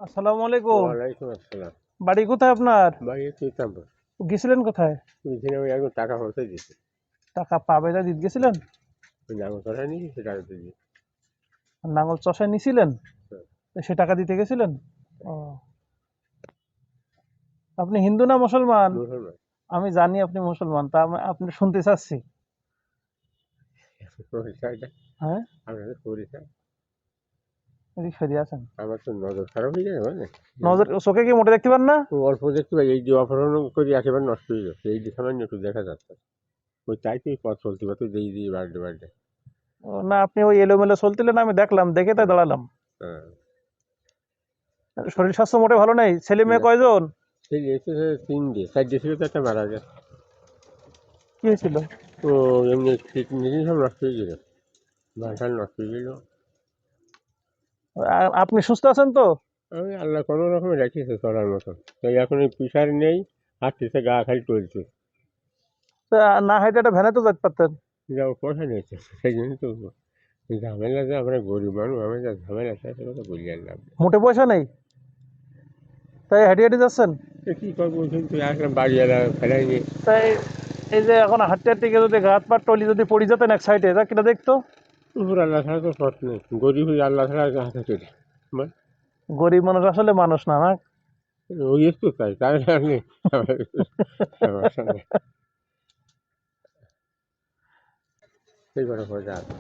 আসসালামু আলাইকুম। ওয়ালাইকুম আসসালাম। বাড়ি কোথায় আপনার? ভাই এই চিতাম্বর গেছিলেন কোথায়? ওইখানে ওই একজন টাকা পৌঁছে দিচ্ছে। টাকা পাবেদা দিতে গেছিলেন? ওই নাঙ্গল চড়াই নিয়ে সেটা দিতে দিয়ে। নাঙ্গল চষায় নিছিলেন? তো সে টাকা দিতে গেছিলেন? ও, আপনি হিন্দু না মুসলমান? মুসলমান। আমি জানি আপনি মুসলমান, তা আপনি শুনতে চাচ্ছি। পরিচয়টা হ্যাঁ, আপনাদের পরিচয়। এদিক সরিয়ে আছেন। আমার তো নজর খারাপ হয়ে যায় মানে নজর চোখে কি মোটে দেখতে পান না? অল্প দেখতে পাই, এই যে অপহরণ করি একেবারে নষ্ট হয়ে যাচ্ছে, এই যে সামান্য একটু দেখা যাচ্ছে। ওই তাই তুই পথ চলতে পারতো যেই দিয়ে বাড়তে বাড়তে। ও, না আপনি ওই এলোমেলো চলতিলেন, আমি দেখলাম, দেখে তাই দাঁড়ালাম। হ্যাঁ, শরীর স্বাস্থ্য মোটে ভালো নেই। ছেলে মেয়ে না, কয়জন? সেই এসে 3 ডে 4 ডে ছিল তো একটা মারা গেছে। কি হয়েছিল? তো এমনি কিডনি সব নষ্ট হয়ে গেল, ভাষাল নষ্ট হয়ে গেল। আপনি সুস্থ আছেন তো? আমি আল্লাহ কোনো রকমে রেখেছে চলার মতন। তো এখন এই প্রেশার নেই, হাঁটতেছে, গা খালি চলছে। তা না হেঁটে একটা ভ্যানে তো যেতে পারতেন। যাও পয়সা নিয়েছে, সেই জন্য তো ঝামেলা, যে আমরা গরিব মানুষ, আমি যা ঝামেলা আছে সেটা তো বলি আর লাভ নেই। মোটে পয়সা নেই, তাই হেঁটে হেঁটে যাচ্ছেন। তো কী করবো, কিন্তু আসলাম বাড়ি এলা ফেলাই নিয়ে। তাই এই যে এখন হাঁটতে হাঁটতে গিয়ে যদি ঘাত পা টলি যদি পড়ে যেতেন এক সাইডে, তা কিনা দেখতো। উপর আল্লাহ ছাড়া তো পথ নেই, গরিব হয়ে আল্লাহ ছাড়া হাতে চলে। গরিব মানুষ আসলে মানুষ না, না? ওই একটু তাই তাই জানি সমস্যা নেই, সেই করে পয়সা আছে।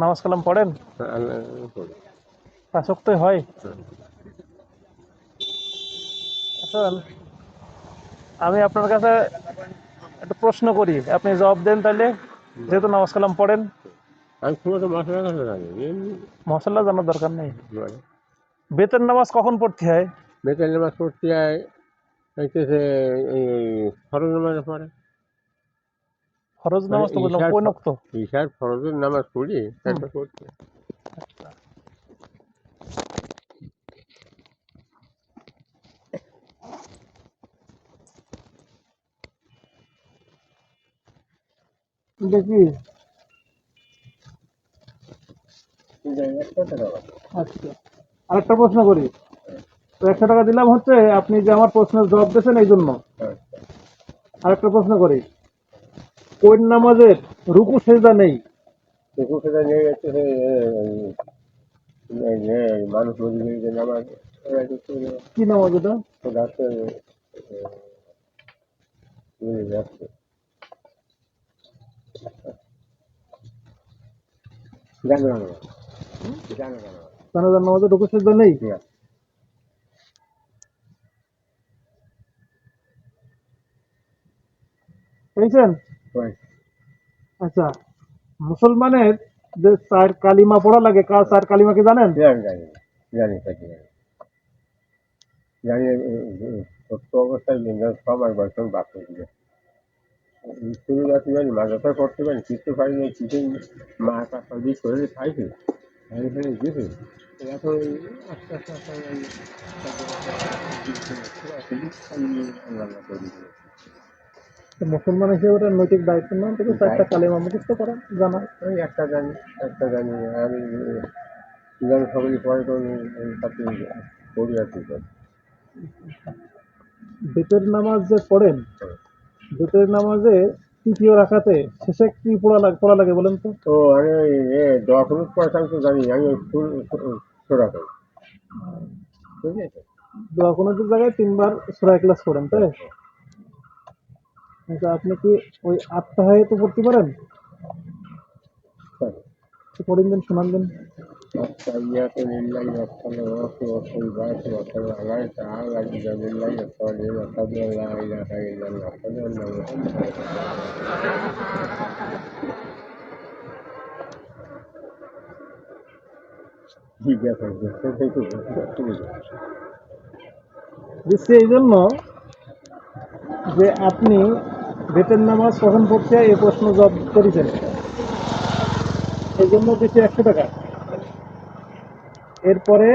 নামাজ কালাম পড়েন? আল্লাহ করি। পাঁচ ওয়াক্তই হয়? এখন আমি আপনার কাছে একটা প্রশ্ন করি, আপনি জবাব দেন তাহলে, যেহেতু নামাজ কালাম পড়েন। আমি খুব একটা মশলা কথা জানি এমনি মশলা জানার দরকার নেই। মানে। বেতের নামাজ কখন পড়তে হয়? বেতন নামাজ পড়তে যায় হইতেছে এই ফরজ নামাজ পড়ে। ফরজ মানে নামাজ তো বললাম কোন ওয়াক্ত? ঈশার ফরজের নামাজ পড়ি হুম, তারপর পড়তে। দেখি। টাকা আচ্ছা, আরেকটা প্রশ্ন করি। তো 100 টাকা দিলাম হচ্ছে আপনি যে আমার প্রশ্নের জবাব দিয়েছেন এই জন্য। আরেকটা প্রশ্ন করি, কোন নামাজের রুকু সেজদা নেই? দেখুন সেটা নিয়ে যাচ্ছে মানুষ নদী যে নামাজ ওরা কিছু কি নামাজ ওটা? যাচ্ছে যাচ্ছে জানো জানো জানো জানো জানাজার নামাজের রুকু সেজদা নেই? পেয়েছেন? আচ্ছা, মুসলমানের যে চার কালিমা পড়া লাগে, চার কালিমা কি জানেন? জানি জানি জানি জানি জানি সত্য অবস্থায় সব একবার সব বাদ করে দিলে শুরু যাচ্ছি জানি মাঝাটা করতে পারি, কিছু পারি না, কিছু মা টাকা দিয়ে শরীরে খাইছে খাই ফেলে দিয়েছে। এখন আস্তে আস্তে আস্তে আল্লাহ করে দিয়েছে। তো মুসলমান হিসেবে ওটা নৈতিক দায়িত্ব না থেকে চারটা কালিমা মুখস্থ করা জানা। ওই একটা জানি আমি যেন সকলে পরে তো সাথে করি আর কি করি। বেতের নামাজ যে পড়েন, বেতের নামাজে তৃতীয় রাকাতে শেষে কি পড়া লাগে বলেন তো? তো আমি ওই দোয়া ফুরুজ পড়তাম তো জানি, আমি ওই ছোড়া করি, বুঝলি? দোয়া কোনোর জায়গায় 3 বার সূরা ইখলাস পড়েন, তাই? আচ্ছা, আপনি কি ওই আত্মাহাইয়াতু পড়তে পারেন? একটু পড়েন দেন, শোনান দেন। التحيات لله والصلوات والطيبات والسلام تعالى بجل الله الصالحين أشهد أن لا إله إلا الله أشهد أن محمدا رسول الله। দিচ্ছি এই জন্য যে আপনি বেতের নামাজ কখন পড়তে হয় এই প্রশ্ন জবাব করেছেন, এই জন্য দিচ্ছি 100 টাকা। এরপরে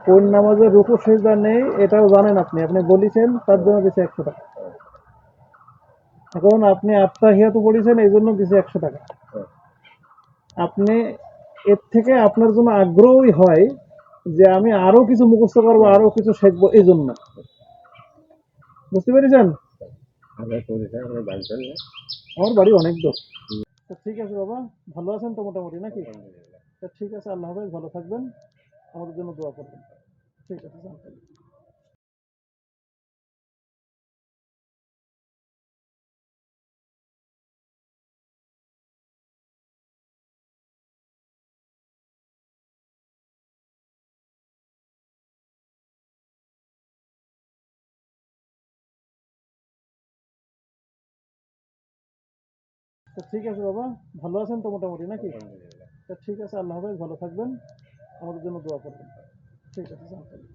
কোন নামাজের রুকু সিজদা নেই এটাও জানেন আপনি, আপনি বলেছেন, তার জন্য দিচ্ছি 100 টাকা। এখন আপনি আত্মাহিয়াতু পড়েছেন এই জন্য দিচ্ছি 100 টাকা। আপনি এর থেকে আপনার জন্য আগ্রহই হয় যে আমি আরো কিছু মুখস্থ করবো, আরো কিছু শিখবো, এই জন্য। বুঝতে পেরেছেন? আমরা করেছি আমরা বাড়ি চলে যাই। আমার বাড়ি অনেক দূর। তো ঠিক আছে বাবা, ভালো আছেন তো মোটামুটি নাকি? আলহামদুলিল্লাহ। তো ঠিক আছে, আল্লাহ হাফেজ, ভালো থাকবেন, আমাদের জন্য দোয়া করবেন। ঠিক আছে, যান তাহলে। তো ঠিক আছে বাবা, ভালো আছেন তো মোটামুটি নাকি? আলহামদুলিল্লাহ। তো ঠিক আছে, আল্লাহ হাফেজ, ভালো থাকবেন, আমাদের জন্য দোয়া করবেন। ঠিক আছে, যান তাহলে।